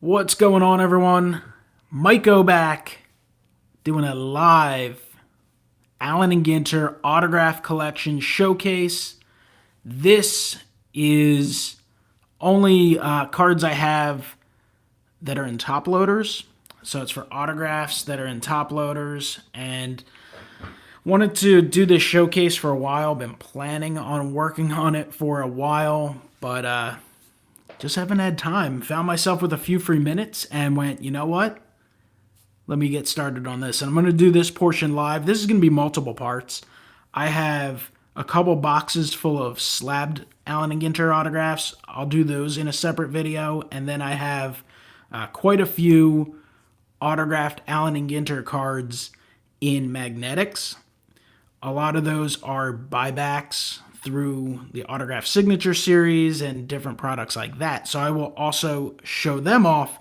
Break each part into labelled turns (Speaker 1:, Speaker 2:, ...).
Speaker 1: What's going on, everyone? MikeO back, doing a live Allen Ginter autograph collection showcase. This is only cards I have that are in top loaders. So it's for autographs that are in top loaders, and wanted to do this showcase for a while. Been planning on working on it for a while, but just haven't had time. Found myself with a few free minutes and went, you know what? Let me get started on this. And I'm going to do this portion live. This is going to be multiple parts. I have a couple boxes full of slabbed Allen Ginter autographs. I'll do those in a separate video. And then I have quite a few autographed Allen Ginter cards in magnetics. A lot of those are buybacks through the autograph signature series and different products like that. So I will also show them off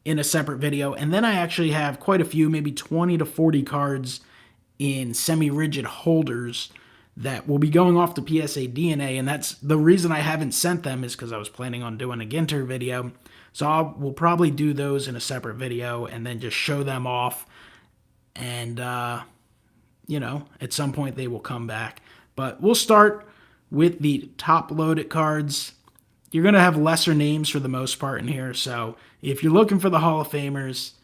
Speaker 1: in a separate video. And then I actually have quite a few, maybe 20 to 40 cards in semi-rigid holders that will be going off to PSA DNA. And that's the reason I haven't sent them, is because I was planning on doing a Ginter video. So we'll probably do those in a separate video and then just show them off. And, at some point they will come back. But we'll start with the top loaded cards. You're going to have lesser names for the most part in here. So if you're looking for the Hall of Famers,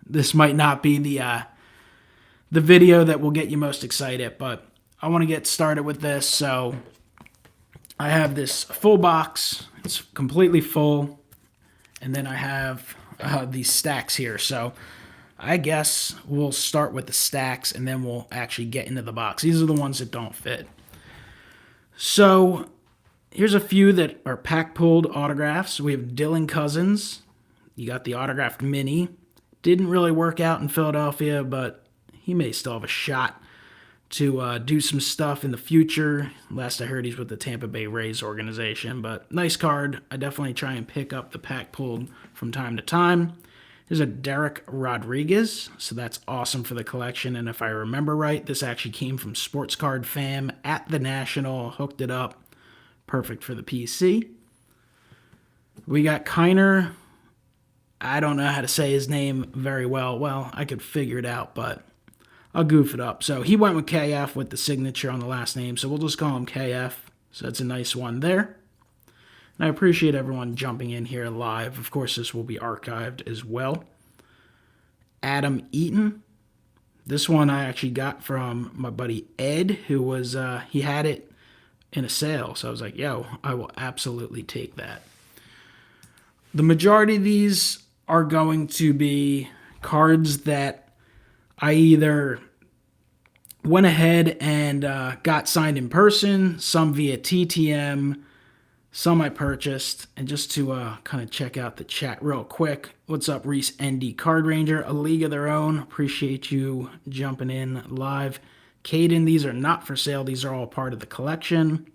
Speaker 1: this might not be the video that will get you most excited. But I want to get started with this. So I have this full box. It's completely full. And then I have these stacks here. So I guess we'll start with the stacks and then we'll actually get into the box. These are the ones that don't fit. So here's a few that are pack-pulled autographs. We have Dylan Cousins. You got the autographed mini. Didn't really work out in Philadelphia, but he may still have a shot to do some stuff in the future. Last I heard, he's with the Tampa Bay Rays organization, but nice card. I definitely try and pick up the pack-pulled from time to time. There's a Derek Rodriguez, so that's awesome for the collection. And if I remember right, this actually came from Sports Card Fam at the National. Hooked it up. Perfect for the PC. We got Kiner. I don't know how to say his name very well. Well, I could figure it out, but I'll goof it up. So he went with KF with the signature on the last name, so we'll just call him KF. So that's a nice one there. And I appreciate everyone jumping in here live. Of course, this will be archived as well. Adam Eaton. This one I actually got from my buddy Ed, who was, he had it in a sale. So I was like, yo, I will absolutely take that. The majority of these are going to be cards that I either went ahead and got signed in person, some via TTM, some I purchased. And just to kind of check out the chat real quick. What's up, Reese ND Card Ranger? A League of Their Own. Appreciate you jumping in live. Caden, these are not for sale. These are all part of the collection.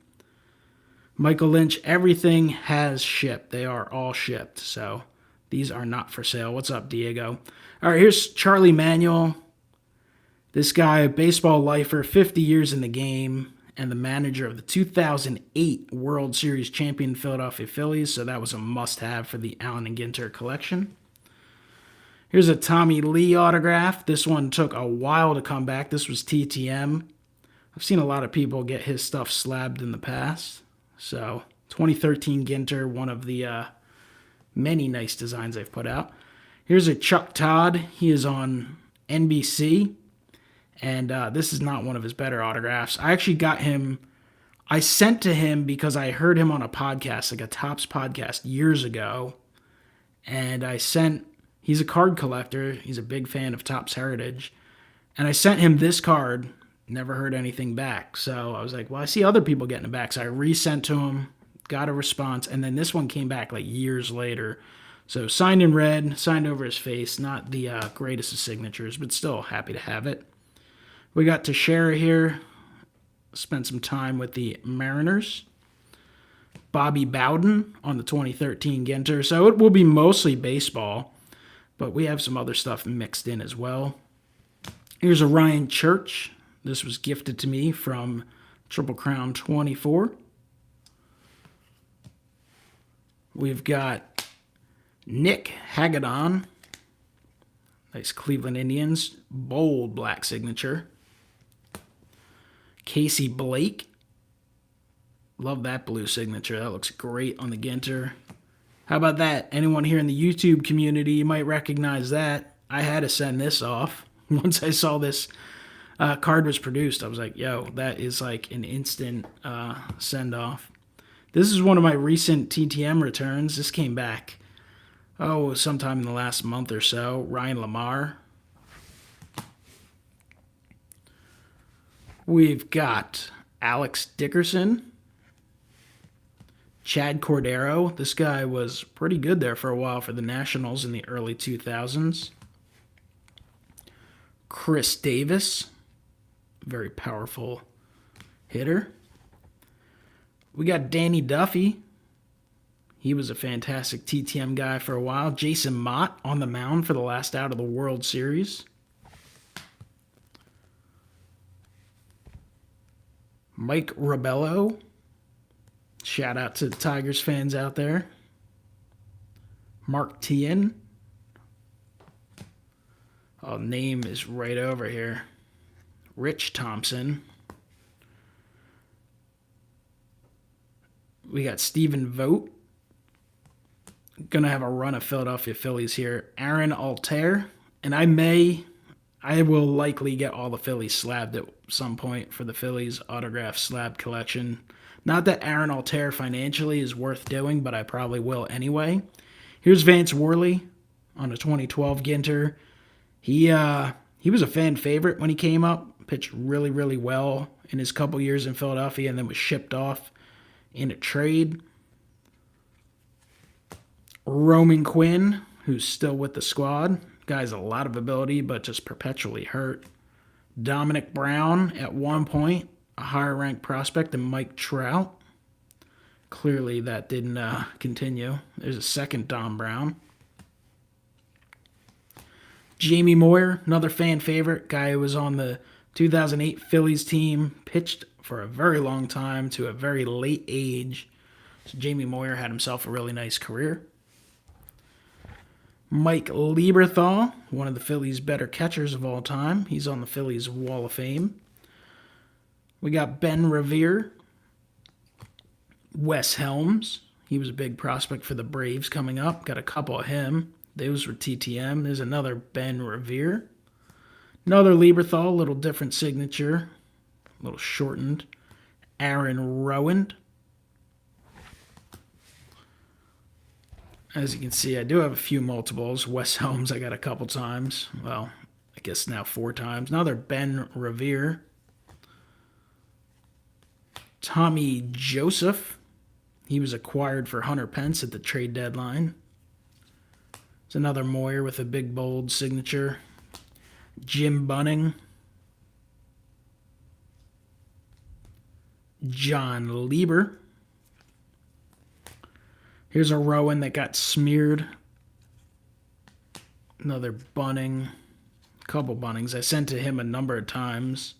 Speaker 1: Michael Lynch, everything has shipped. They are all shipped. So these are not for sale. What's up, Diego? All right, here's Charlie Manuel. This guy, baseball lifer, 50 years in the game, and the manager of the 2008 World Series champion Philadelphia Phillies, so that was a must-have for the Allen Ginter collection. Here's a Tommy Lee autograph. This one took a while to come back. This was TTM. I've seen a lot of people get his stuff slabbed in the past. So 2013 Ginter, one of the many nice designs I've put out. Here's a Chuck Todd. He is on NBC. And this is not one of his better autographs. I actually got him, I sent to him because I heard him on a podcast, like a Topps podcast years ago. And he's a card collector. He's a big fan of Topps Heritage. And I sent him this card, never heard anything back. So I was like, well, I see other people getting it back. So I resent to him, got a response. And then this one came back like years later. So signed in red, signed over his face. Not the greatest of signatures, but still happy to have it. We got Teixeira here. Spent some time with the Mariners. Bobby Bowden on the 2013 Ginter. So it will be mostly baseball, but we have some other stuff mixed in as well. Here's a Ryan Church. This was gifted to me from Triple Crown 24. We've got Nick Hagedorn. Nice Cleveland Indians. Bold black signature. Casey Blake. Love that blue signature. That looks great on the Ginter. How about that? Anyone here in the YouTube community, you might recognize that. I had to send this off. Once I saw this card was produced, I was like, yo, that is like an instant send-off. This is one of my recent TTM returns. This came back, sometime in the last month or so. Ryan Lamar. We've got Alex Dickerson. Chad Cordero. This guy was pretty good there for a while for the Nationals in the early 2000s. Chris Davis. Very powerful hitter. We got Danny Duffy. He was a fantastic TTM guy for a while. Jason Mott on the mound for the last out of the World Series. Mike Rabello. Shout out to the Tigers fans out there. Mark Tien. Oh, name is right over here. Rich Thompson. We got Stephen Vogt. Gonna have a run of Philadelphia Phillies here. Aaron Altair. And I will likely get all the Phillies slabbed at some point for the Phillies autograph slab collection. Not that Aaron Altair financially is worth doing, but I probably will anyway. Here's Vance Worley on a 2012 Ginter. He was a fan favorite when he came up. Pitched really, really well in his couple years in Philadelphia and then was shipped off in a trade. Roman Quinn, who's still with the squad. Guy's a lot of ability, but just perpetually hurt. Dominic Brown, at one point, a higher-ranked prospect than Mike Trout. Clearly, that didn't continue. There's a second Dom Brown. Jamie Moyer, another fan favorite. Guy who was on the 2008 Phillies team. Pitched for a very long time to a very late age. So Jamie Moyer had himself a really nice career. Mike Lieberthal, one of the Phillies' better catchers of all time. He's on the Phillies Wall of Fame. We got Ben Revere. Wes Helms. He was a big prospect for the Braves coming up. Got a couple of him. Those were TTM. There's another Ben Revere. Another Lieberthal, a little different signature. A little shortened. Aaron Rowand. As you can see, I do have a few multiples. Wes Helms I got a couple times. Well, I guess now 4 times. Another Ben Revere. Tommy Joseph. He was acquired for Hunter Pence at the trade deadline. There's another Moyer with a big, bold signature. Jim Bunning. John Lieber. Here's a Rowan that got smeared. Another Bunning. A couple Bunnings. I sent to him a number of times.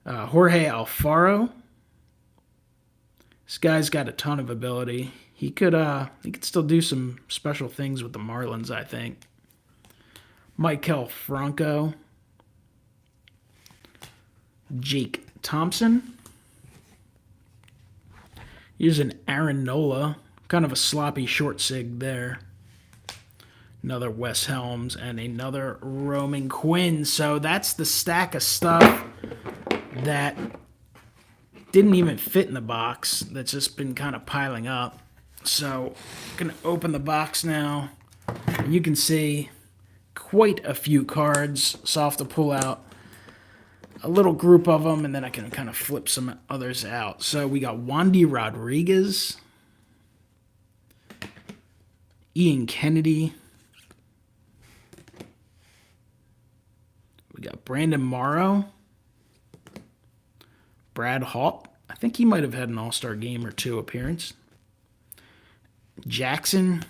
Speaker 1: Jorge Alfaro. This guy's got a ton of ability. He could still do some special things with the Marlins, I think. Maikel Franco. Jake Thompson. Here's an Aaron Nola. Kind of a sloppy short sig there. Another Wes Helms and another Roman Quinn. So that's the stack of stuff that didn't even fit in the box. That's just been kind of piling up. So I'm going to open the box now. And you can see quite a few cards. So I'll have to pull out a little group of them, and then I can kind of flip some others out. So we got Wandy Rodriguez, Ian Kennedy. We got Brandon Morrow, Brad Hawk. I think he might have had an All-Star game or 2 appearance. Jackson,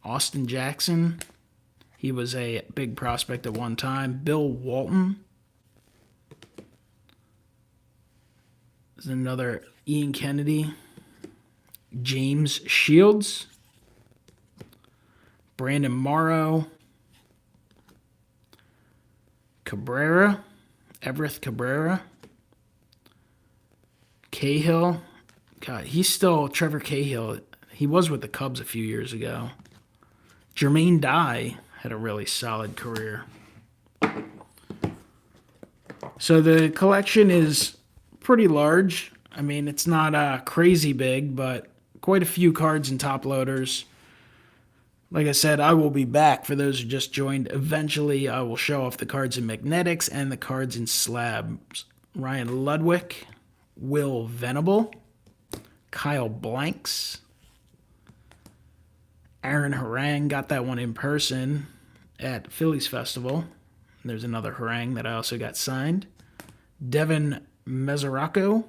Speaker 1: Austin Jackson. He was a big prospect at one time. Bill Walton. There's another Ian Kennedy. James Shields, Brandon Morrow, Cabrera, Everett Cabrera, Cahill. God, he's still Trevor Cahill. He was with the Cubs a few years ago. Jermaine Dye had a really solid career. So the collection is pretty large. I mean, it's not crazy big, but quite a few cards and top loaders. Like I said, I will be back for those who just joined. Eventually, I will show off the cards in magnetics and the cards in slabs. Ryan Ludwig, Will Venable, Kyle Blanks, Aaron Harang, got that one in person at Phillies Festival. There's another Harang that I also got signed. Devin Mesoraco,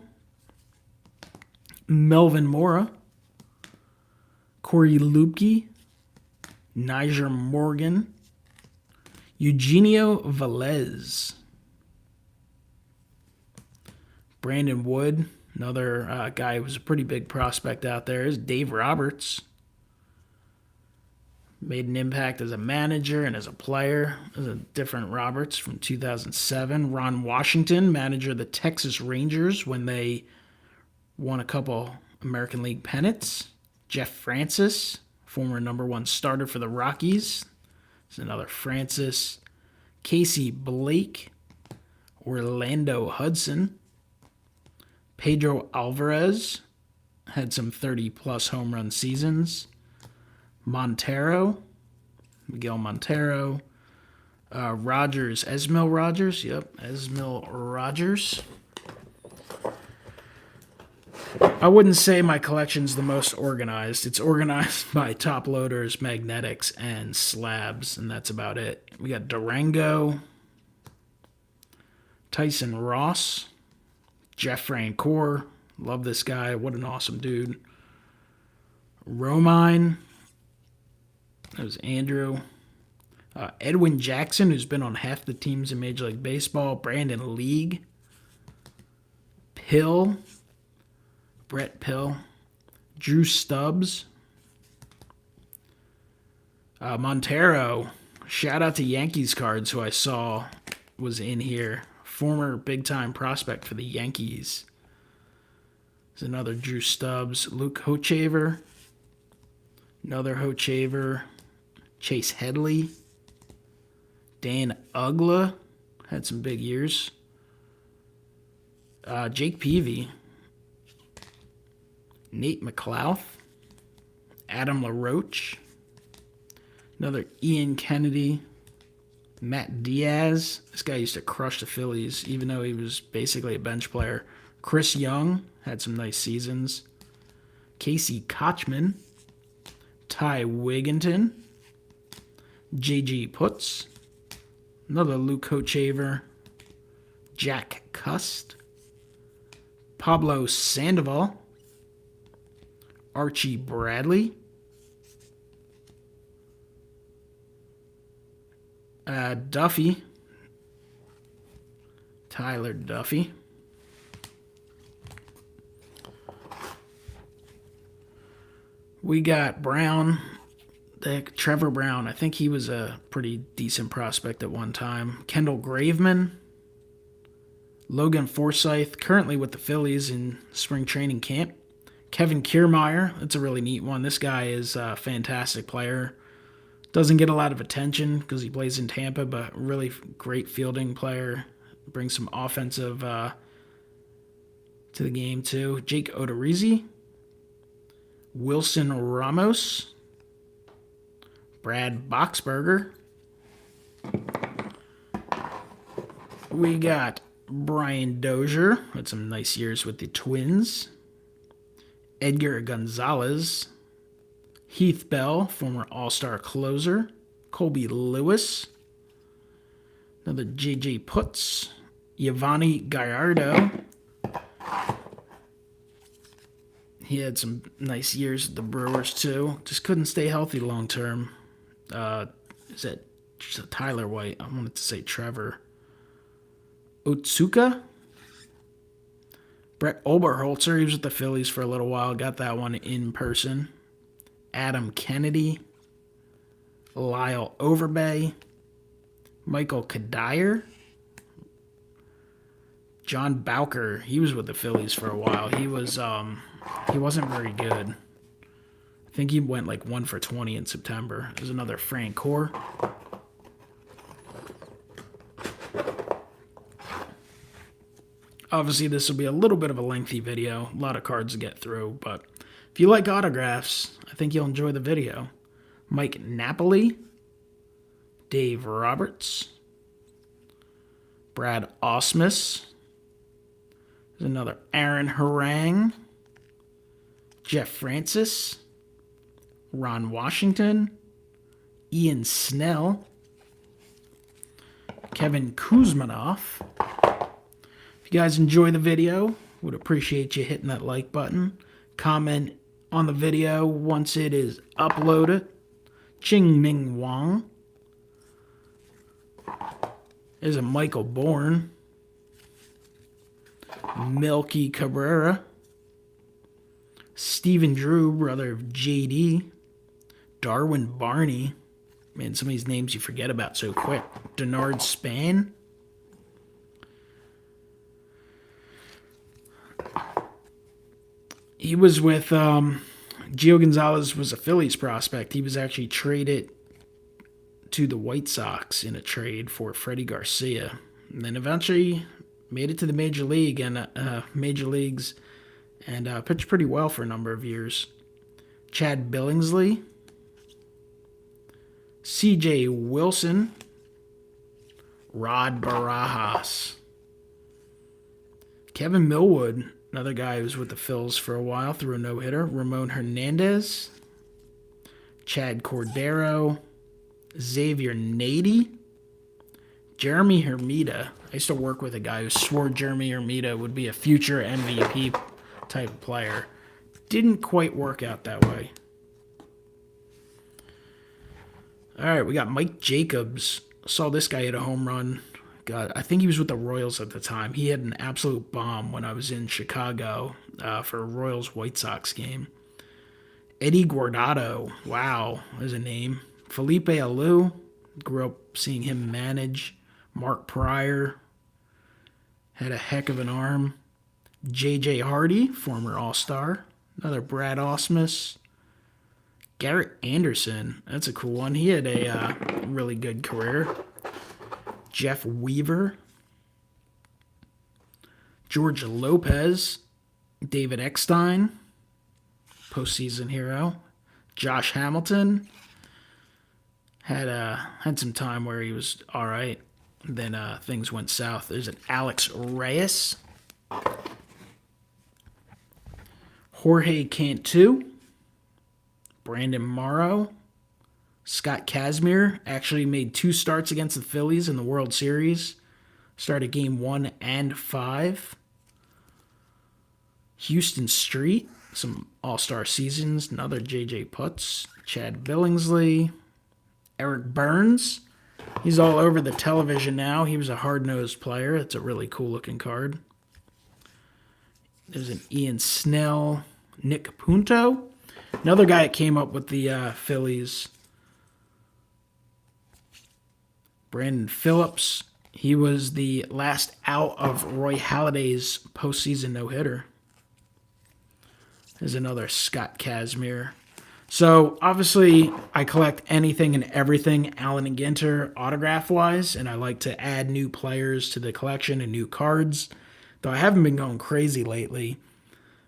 Speaker 1: Melvin Mora, Corey Lupke, Niger Morgan, Eugenio Velez, Brandon Wood, another guy who was a pretty big prospect out there, is Dave Roberts. Made an impact as a manager and as a player. As a different Roberts from 2007. Ron Washington, manager of the Texas Rangers when they won a couple American League pennants. Jeff Francis, former #1 starter for the Rockies. There's another Francis. Casey Blake, Orlando Hudson. Pedro Alvarez, had some 30-plus home run seasons. Montero, Miguel Montero. Rogers, Esmil Rogers. Yep, Esmil Rogers. I wouldn't say my collection's the most organized. It's organized by top loaders, magnetics, and slabs, and that's about it. We got Durango, Tyson Ross, Jeff Francoeur. Love this guy. What an awesome dude. Romine. That was Andrew. Edwin Jackson, who's been on half the teams in Major League Baseball. Brandon League. Pill. Brett Pill. Drew Stubbs. Montero. Shout out to Yankees cards, who I saw was in here. Former big-time prospect for the Yankees. There's another Drew Stubbs. Luke Hochaver. Another Hochaver. Chase Headley. Dan Ugla. Had some big years. Jake Peavy. Nate McLouth. Adam LaRoche. Another Ian Kennedy. Matt Diaz. This guy used to crush the Phillies, even though he was basically a bench player. Chris Young. Had some nice seasons. Casey Kochman. Ty Wigginton. J.G. Putz. Another Luke Hochaver. Jack Cust. Pablo Sandoval. Archie Bradley. Duffy. Tyler Duffy. We got Brown, Trevor Brown. I think he was a pretty decent prospect at one time. Kendall Graveman. Logan Forsythe, currently with the Phillies in spring training camp. Kevin Kiermaier, that's a really neat one. This guy is a fantastic player. Doesn't get a lot of attention because he plays in Tampa, but really great fielding player. Brings some offensive to the game, too. Jake Odorizzi. Wilson Ramos. Brad Boxberger. We got Brian Dozier. Had some nice years with the Twins. Edgar Gonzalez. Heath Bell, former All-Star closer. Colby Lewis. Another J.J. Putz. Yovani Gallardo. He had some nice years with the Brewers, too. Just couldn't stay healthy long term. Is that Tyler White? I wanted to say Trevor. Otsuka. Brett Oberholzer, he was with the Phillies for a little while. Got that one in person. Adam Kennedy. Lyle Overbay. Michael Kadire. John Bowker, he was with the Phillies for a while. He wasn't very good. I think he went like 1 for 20 in September. There's another Frank Core. Obviously, this will be a little bit of a lengthy video. A lot of cards to get through, but if you like autographs, I think you'll enjoy the video. Mike Napoli. Dave Roberts. Brad Ausmus. There's another Aaron Harang. Jeff Francis. Ron Washington. Ian Snell. Kevin Kuzmanoff. If you guys enjoy the video, would appreciate you hitting that like button. Comment on the video once it is uploaded. Ching Ming Wong. There's a Michael Bourne. Melky Cabrera. Stephen Drew, brother of JD. Darwin Barney. Man, some of these names you forget about so quick. Denard Span. He was with Gio Gonzalez was a Phillies prospect. He was actually traded to the White Sox in a trade for Freddie Garcia, and then eventually made it to the major leagues and pitched pretty well for a number of years. Chad Billingsley, C.J. Wilson, Rod Barajas, Kevin Millwood, another guy who was with the Phils for a while, threw a no-hitter. Ramon Hernandez, Chad Cordero, Xavier Nady, Jeremy Hermida. I used to work with a guy who swore Jeremy Hermida would be a future MVP type of player. Didn't quite work out that way. All right, we got Mike Jacobs. Saw this guy hit a home run. God, I think he was with the Royals at the time. He had an absolute bomb when I was in Chicago for a Royals-White Sox game. Eddie Guardado. Wow, there's a name. Felipe Alou. Grew up seeing him manage. Mark Pryor. Had a heck of an arm. J.J. Hardy, former All-Star. Another Brad Ausmus. Garrett Anderson. That's a cool one. He had a really good career. Jeff Weaver. George Lopez. David Eckstein. Postseason hero. Josh Hamilton. Had some time where he was all right. Then things went south. There's an Alex Reyes. Jorge Cantu. Brandon Morrow. Scott Kazmir actually made 2 starts against the Phillies in the World Series. Started game 1 and 5. Houston Street. Some all-star seasons. Another J.J. Putz. Chad Billingsley. Eric Burns. He's all over the television now. He was a hard-nosed player. It's a really cool-looking card. There's an Ian Snell. Nick Punto. Another guy that came up with the Phillies. Brandon Phillips. He was the last out of Roy Halladay's postseason no-hitter. There's another Scott Kazmir. So, obviously, I collect anything and everything Allen Ginter autograph-wise, and I like to add new players to the collection and new cards, though I haven't been going crazy lately.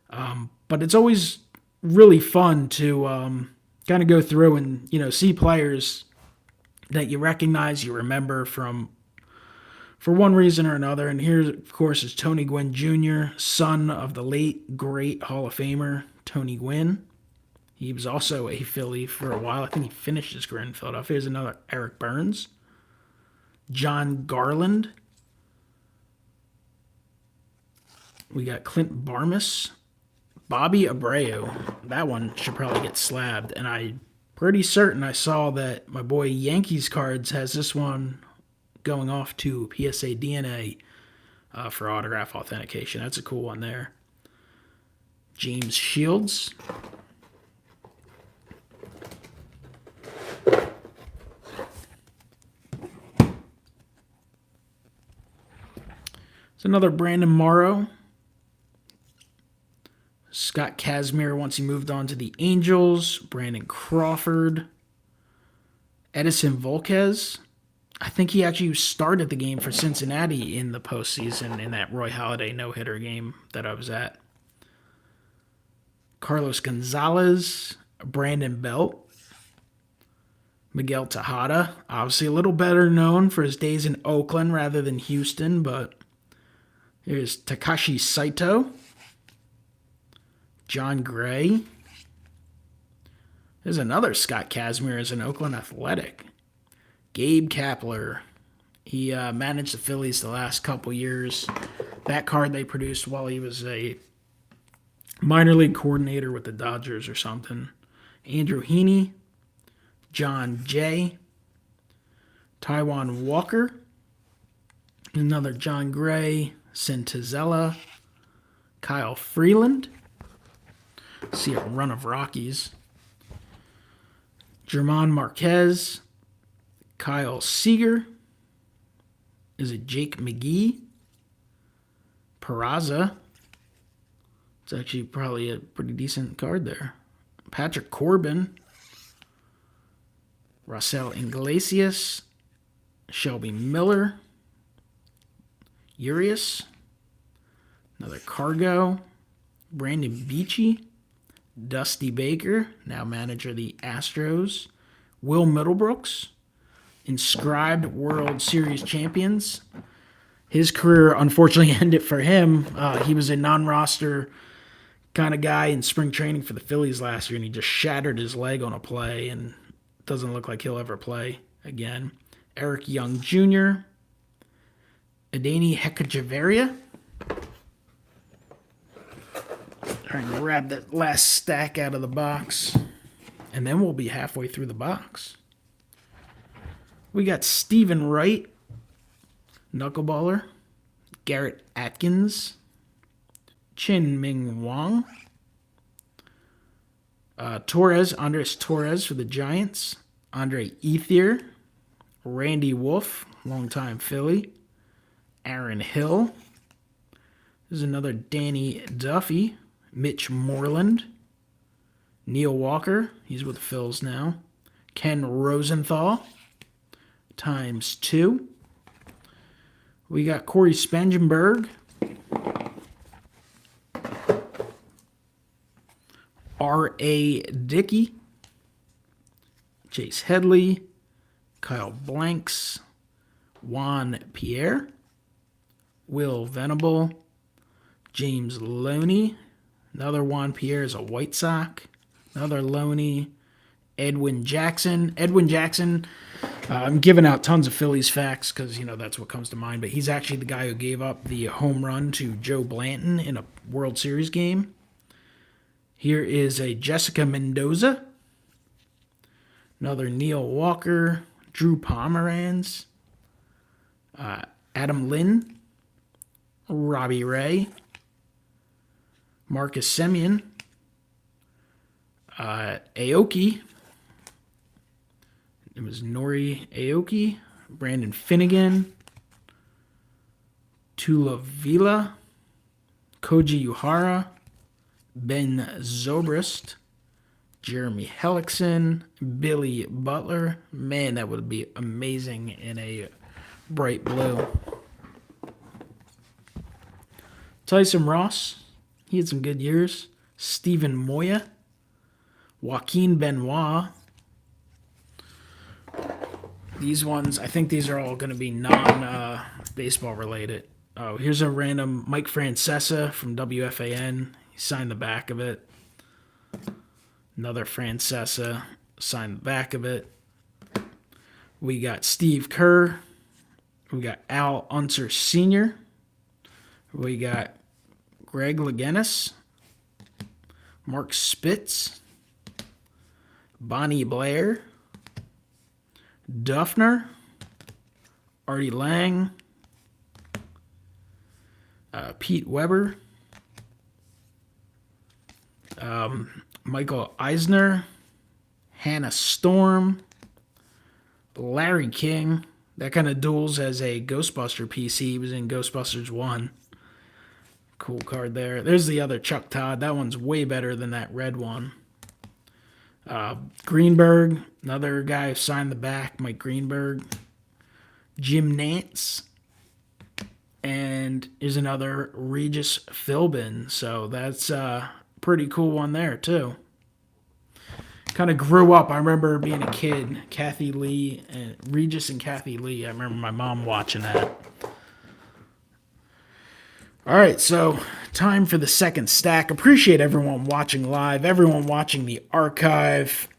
Speaker 1: But it's always really fun to kind of go through and, see players that you recognize, you remember for one reason or another. And here, of course, is Tony Gwynn Jr., son of the late, great Hall of Famer Tony Gwynn. He was also a Philly for a while. I think he finished his career in Philadelphia. Here's another Eric Burns. John Garland. We got Clint Barmas. Bobby Abreu. That one should probably get slabbed. And I'm pretty certain I saw that my boy Yankees Cards has this one going off to PSA DNA for autograph authentication. That's a cool one there. James Shields. It's another Brandon Morrow. Scott Kazmir once he moved on to the Angels. Brandon Crawford. Edison Volquez. I think he actually started the game for Cincinnati in the postseason in that Roy Halladay no-hitter game that I was at. Carlos Gonzalez. Brandon Belt. Miguel Tejada. Obviously a little better known for his days in Oakland rather than Houston, but here's Takashi Saito. John Gray. There's another Scott Kazmir as an Oakland Athletic. Gabe Kapler. He managed the Phillies the last couple years. That card they produced while he was a minor league coordinator with the Dodgers or something. Andrew Heaney. John Jay. Taijuan Walker. Another John Gray. Sintezella. Kyle Freeland. See a run of Rockies. German Marquez. Kyle Seager. Is it Jake McGee? Peraza. It's actually probably a pretty decent card there. Patrick Corbin. Raisel Iglesias. Shelby Miller. Urias. Another Cargo. Brandon Beachy. Dusty Baker, now manager of the Astros. Will Middlebrooks. Inscribed World Series champions. His career, unfortunately, ended for him. He was a non-roster kind of guy in spring training for the Phillies last year, and he just shattered his leg on a play, and doesn't look like he'll ever play again. Eric Young Jr., Adani Hechavarria. Trying to grab that last stack out of the box, and then we'll be halfway through the box. We got Stephen Wright, knuckleballer, Garrett Atkins, Chin Ming Wong, Andres Torres for the Giants, Andre Ethier, Randy Wolf, longtime Philly, Aaron Hill. There's another Danny Duffy, Mitch Moreland, Neil Walker, he's with the Phils now, Ken Rosenthal, ×2. We got Corey Spangenberg, R.A. Dickey, Chase Headley, Kyle Blanks, Juan Pierre, Will Venable, James Loney, another Juan Pierre is a White Sox, another Loney, Edwin Jackson. I'm giving out tons of Phillies facts because, that's what comes to mind, but he's actually the guy who gave up the home run to Joe Blanton in a World Series game. Here is a Jessica Mendoza, another Neil Walker, Drew Pomeranz, Adam Lynn, Robbie Ray, Marcus Semien, Aoki. It was Nori Aoki, Brandon Finnegan, Tula Vila, Koji Uehara, Ben Zobrist, Jeremy Hellickson, Billy Butler. Man, that would be amazing in a bright blue. Tyson Ross, he had some good years. Stephen Moya, Joaquin Benoit. These ones, I think these are all going to be non-baseball related. Oh, here's a random Mike Francesa from WFAN. He signed the back of it. Another Francesa signed the back of it. We got Steve Kerr. We got Al Unser Sr. We got Greg Louganis. Mark Spitz. Bonnie Blair. Duffner, Artie Lang, Pete Weber, Michael Eisner, Hannah Storm, Larry King. That kind of duels as a Ghostbuster PC. He was in Ghostbusters 1. Cool card there. There's the other Chuck Todd. That one's way better than that red one. Greenberg, another guy who signed the back, Mike Greenberg. Jim Nantz. And here's another Regis Philbin. So that's a pretty cool one there, too. Kind of grew up. I remember being a kid, Kathy Lee, and Regis and Kathy Lee. I remember my mom watching that. All right, so time for the second stack. Appreciate everyone watching live, everyone watching the archive.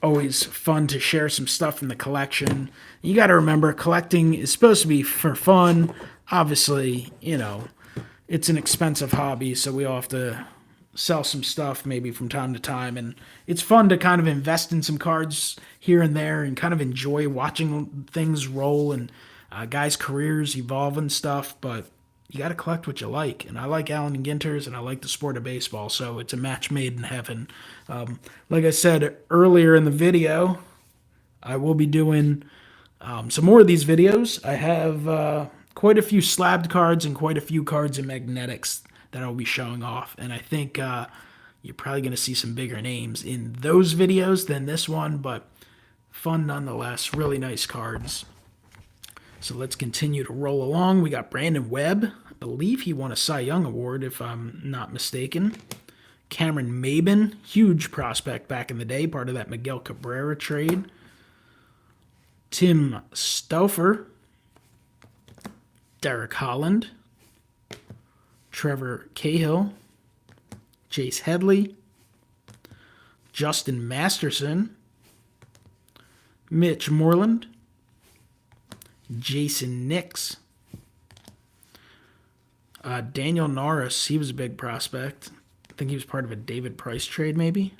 Speaker 1: Always fun to share some stuff from the collection. You got to remember, collecting is supposed to be for fun. Obviously, you know, it's an expensive hobby, so we all have to sell some stuff maybe from time to time. And it's fun to kind of invest in some cards here and there and kind of enjoy watching things roll and guys' careers evolve and stuff. But you got to collect what you like. And I like Allen Ginter's, and I like the sport of baseball, so it's a match made in heaven. Like I said earlier in the video, I will be doing some more of these videos. I have quite a few slabbed cards and quite a few cards in magnetics that I'll be showing off. And I think you're probably going to see some bigger names in those videos than this one, but fun nonetheless. Really nice cards. So let's continue to roll along. We got Brandon Webb. I believe he won a Cy Young Award, if I'm not mistaken. Cameron Maben, huge prospect back in the day, part of that Miguel Cabrera trade. Tim Stauffer. Derek Holland. Trevor Cahill. Chase Headley. Justin Masterson. Mitch Moreland. Jason Nix. Daniel Norris, he was a big prospect. I think he was part of a David Price trade, maybe.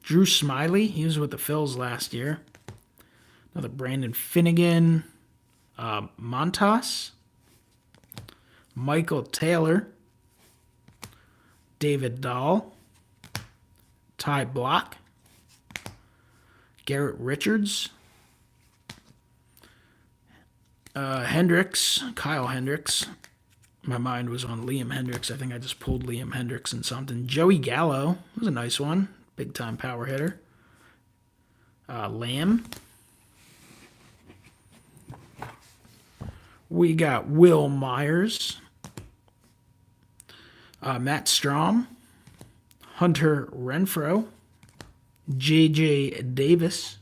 Speaker 1: Drew Smiley, he was with the Phils last year. Another Brandon Finnegan. Montas. Michael Taylor. David Dahl. Ty Block. Garrett Richards. Hendricks, Kyle Hendricks. My mind was on Liam Hendricks. I think I just pulled Liam Hendricks in something. Joey Gallo was a nice one. Big time power hitter. Lamb. We got Will Myers. Matt Strom. Hunter Renfro. J.J. Davis.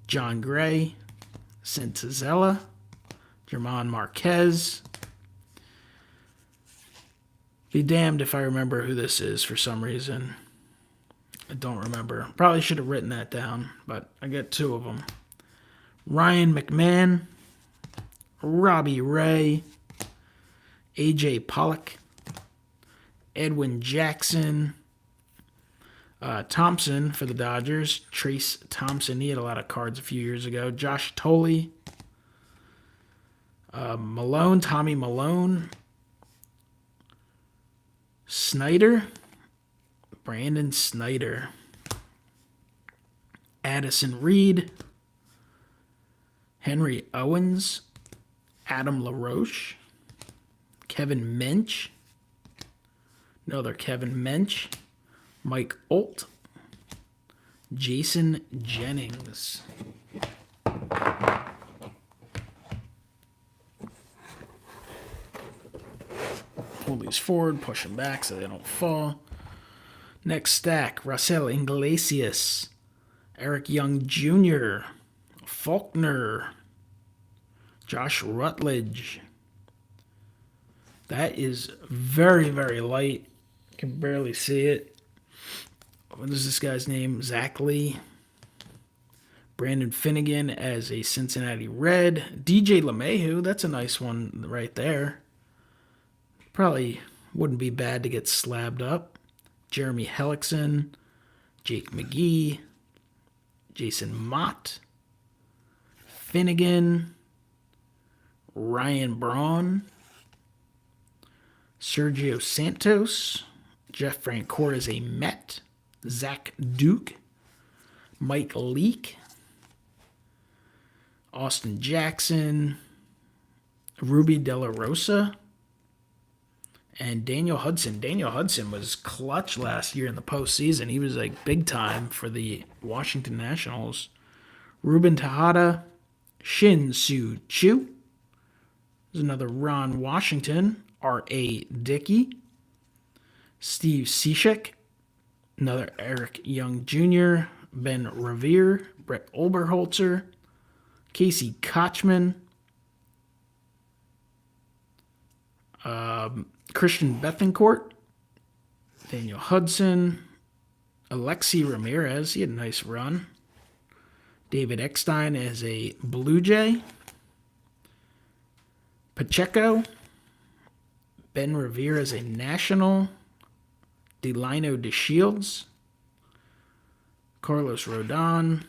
Speaker 1: John Gray. Santazella. German Marquez. Be damned if I remember who this is for some reason. I don't remember. Probably should have written that down, but I get two of them. Ryan McMahon. Robbie Ray. A.J. Pollock. Edwin Jackson. Thompson for the Dodgers. Trace Thompson. He had a lot of cards a few years ago. Josh Tolley. Malone. Tommy Malone. Snyder. Brandon Snyder. Addison Reed. Henry Owens. Adam LaRoche. Kevin Mench. Another Kevin Mench. Mike Olt. Jason Jennings. Pull these forward, push them back so they don't fall. Next stack, Raisel Iglesias. Eric Young Jr. Faulkner. Josh Rutledge. That is very, very light. Can barely see it. What is this guy's name? Zach Lee. Brandon Finnegan as a Cincinnati Red. DJ LeMahieu, that's a nice one right there. Probably wouldn't be bad to get slabbed up. Jeremy Hellickson. Jake McGee. Jason Mott. Finnegan. Ryan Braun. Sergio Santos. Jeff Francoeur is a Met. Zach Duke. Mike Leake. Austin Jackson. Ruby De La Rosa. And Daniel Hudson. Daniel Hudson was clutch last year in the postseason. He was like big time for the Washington Nationals. Ruben Tejada. Shin Soo Choo. There's another Ron Washington. R.A. Dickey. Steve Cishek. Another Eric Young Jr. Ben Revere. Brett Oberholzer. Casey Kochman. Christian Bethencourt. Daniel Hudson. Alexi Ramirez. He had a nice run. David Eckstein as a Blue Jay. Pacheco. Ben Revere as a National. Delino DeShields. Carlos Rodon.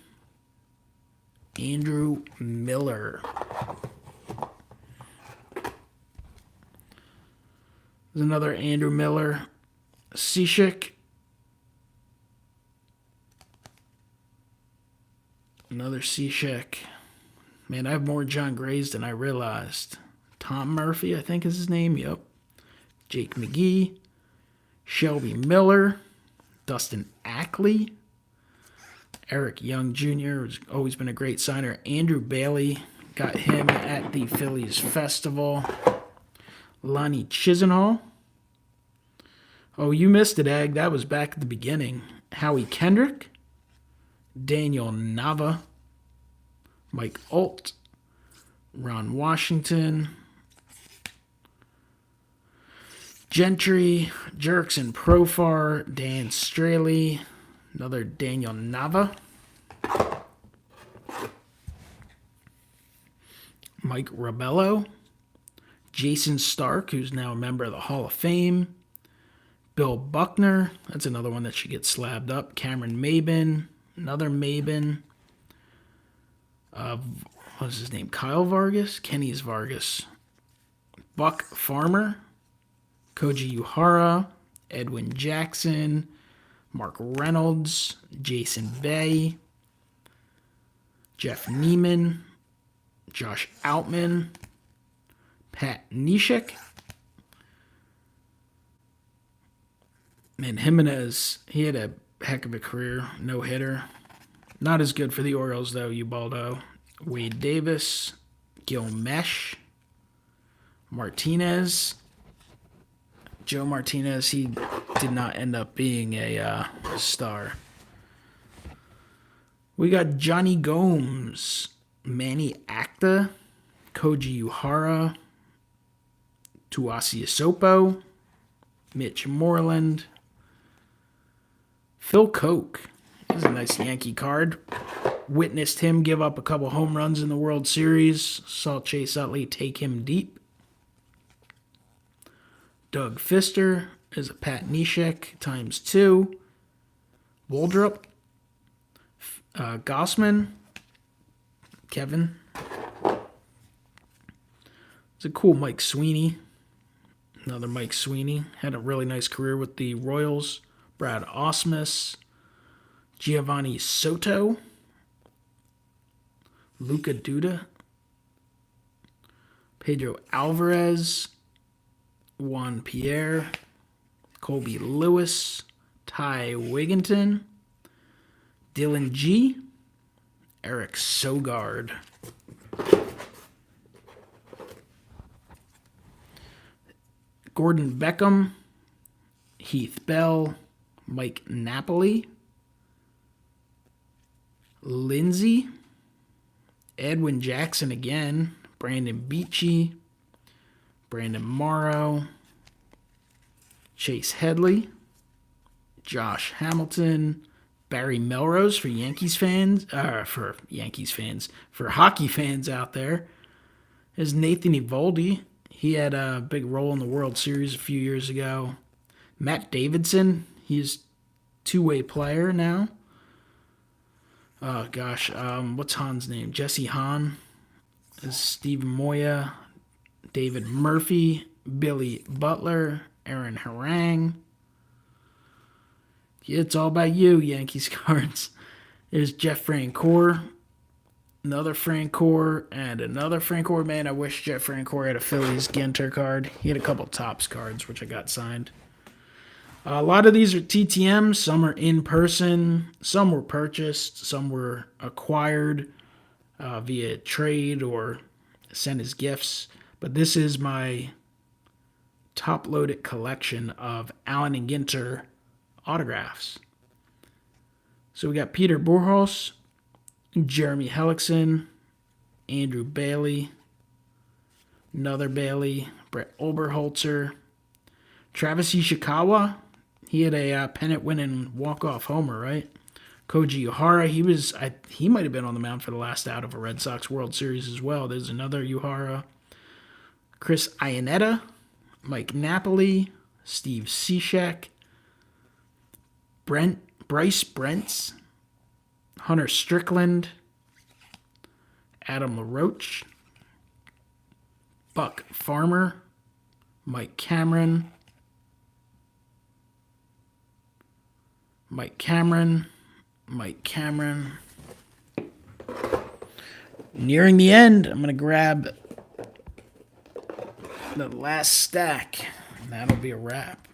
Speaker 1: Andrew Miller. There's another Andrew Miller. Cishek. Another Cishek. Man, I have more John Grays than I realized. Tom Murphy, I think is his name. Yep. Jake McGee. Shelby Miller. Dustin Ackley. Eric Young Jr. has always been a great signer. Andrew Bailey. Got him at the Phillies Festival. Lonnie Chisenhall. Oh, you missed it, Egg. That was back at the beginning. Howie Kendrick. Daniel Nava. Mike Alt. Ron Washington. Gentry. Jerkson Profar. Dan Straley. Another Daniel Nava. Mike Rabello. Jason Stark, who's now a member of the Hall of Fame. Bill Buckner. That's another one that should get slabbed up. Cameron Maben. Another Maben. What's his name? Kyle Vargas? Kenny's Vargas. Buck Farmer. Koji Uhara. Edwin Jackson. Mark Reynolds. Jason Bay. Jeff Neiman. Josh Outman. Pat Neshek. Man, Jimenez, he had a heck of a career. No-hitter. Not as good for the Orioles, though, Ubaldo. Wade Davis. Gil Mesh. Martinez. Joe Martinez, he did not end up being a star. We got Johnny Gomes. Manny Acta. Koji Uhara. Tuasi Asopo. Mitch Moreland. Phil Koch. This is a nice Yankee card. Witnessed him give up a couple home runs in the World Series. Saw Chase Utley take him deep. Doug Fister is a Pat Neshek ×2. Waldrop. Gossman. Kevin. It's a cool Mike Sweeney. Another Mike Sweeney. Had a really nice career with the Royals. Brad Ausmus. Giovanni Soto. Luca Duda. Pedro Alvarez. Juan Pierre. Colby Lewis. Ty Wigginton. Dylan G. Eric Sogard. Gordon Beckham. Heath Bell. Mike Napoli. Lindsay. Edwin Jackson again. Brandon Beachy. Brandon Morrow. Chase Headley. Josh Hamilton. Barry Melrose for Yankees fans. For hockey fans out there. There's Nathan Eovaldi. He had a big role in the World Series a few years ago. Matt Davidson. He's a two-way player now. Oh, gosh. What's Hahn's name? Jesse Hahn. Is Steve Moya. David Murphy. Billy Butler. Aaron Harang. It's all about you, Yankees cards. There's Jeff Francoeur, another Francoeur, and another Francoeur. Man, I wish Jeff Francoeur had a Phillies Ginter card. He had a couple Topps cards, which I got signed. A lot of these are TTMs. Some are in person. Some were purchased. Some were acquired via trade or sent as gifts. But this is my top-loaded collection of Allen Ginter autographs. So we got Peter Burhos, Jeremy Hellickson, Andrew Bailey, another Bailey, Brett Oberholzer, Travis Ishikawa. He had a pennant-winning walk-off homer, right? Koji Uehara, he might have been on the mound for the last out of a Red Sox World Series as well. There's another Uehara. Chris Iannetta, Mike Napoli, Steve Cishek, Bryce Brentz, Hunter Strickland, Adam LaRoche, Buck Farmer, Mike Cameron, Nearing the end, I'm going to grab the last stack, and that'll be a wrap.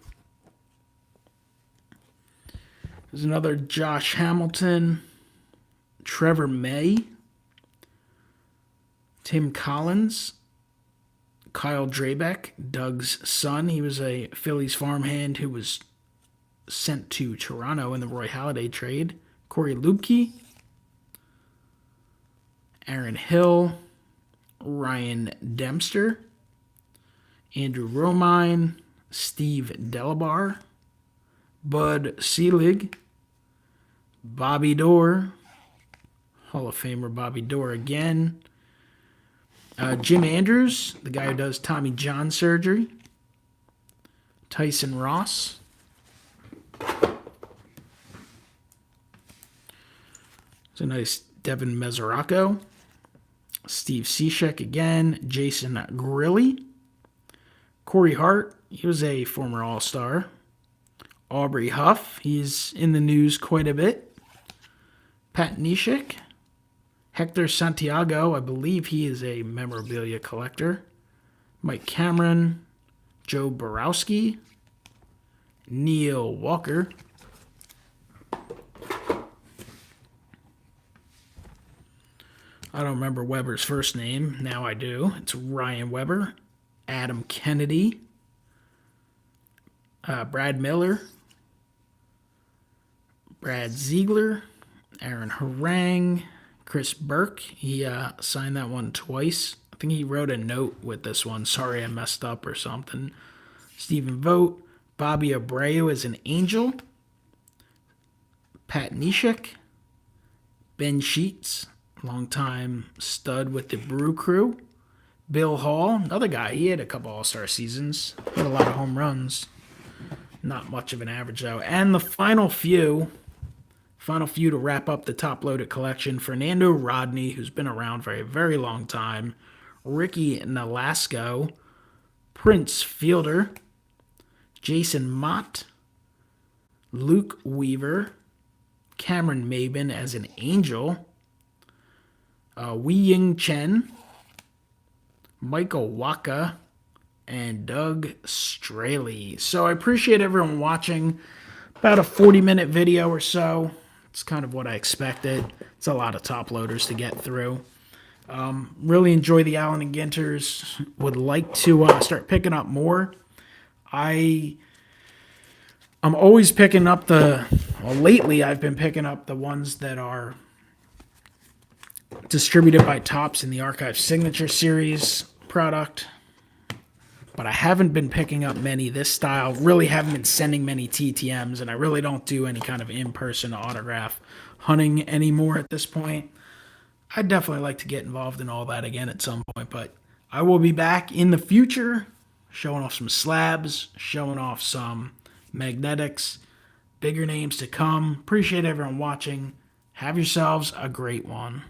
Speaker 1: There's another Josh Hamilton, Trevor May, Tim Collins, Kyle Drabeck, Doug's son. He was a Phillies farmhand who was sent to Toronto in the Roy Halladay trade. Corey Lupke, Aaron Hill, Ryan Dempster, Andrew Romine, Steve Delabar, Bud Selig, Bobby Doerr, Hall of Famer Bobby Doerr again, Jim Andrews, the guy who does Tommy John surgery, Tyson Ross, it's a nice Devin Mesoraco, Steve Cishek again, Jason Grilli, Corey Hart, he was a former All-Star, Aubrey Huff, he's in the news quite a bit, Pat Neshek, Hector Santiago, I believe he is a memorabilia collector, Mike Cameron, Joe Borowski, Neil Walker, I don't remember Weber's first name. Now I do. It's Ryan Weber, Adam Kennedy, Brad Miller, Brad Ziegler, Aaron Harang, Chris Burke. He signed that one twice. I think he wrote a note with this one. Sorry I messed up or something. Stephen Vogt, Bobby Abreu as an Angel, Pat Neshek, Ben Sheets, longtime stud with the Brew Crew, Bill Hall, another guy. He had a couple All-Star seasons. He had a lot of home runs. Not much of an average, though. And the final few to wrap up the top-loaded collection, Fernando Rodney, who's been around for a very long time, Ricky Nolasco, Prince Fielder, Jason Mott, Luke Weaver, Cameron Maben as an Angel, Wei Ying Chen, Michael Wacha, and Doug Straley. So I appreciate everyone watching. About a 40-minute video or so. It's kind of what I expected. It's a lot of top loaders to get through. Really enjoy the Allen Ginters. Would like to start picking up more. I'm always picking up lately I've been picking up the ones that are distributed by Topps in the Archive Signature Series product. But I haven't been picking up many this style. Really haven't been sending many TTMs, and I really don't do any kind of in-person autograph hunting anymore at this point. I'd definitely like to get involved in all that again at some point, but I will be back in the future showing off some slabs, showing off some magnetics, bigger names to come. Appreciate everyone watching. Have yourselves a great one.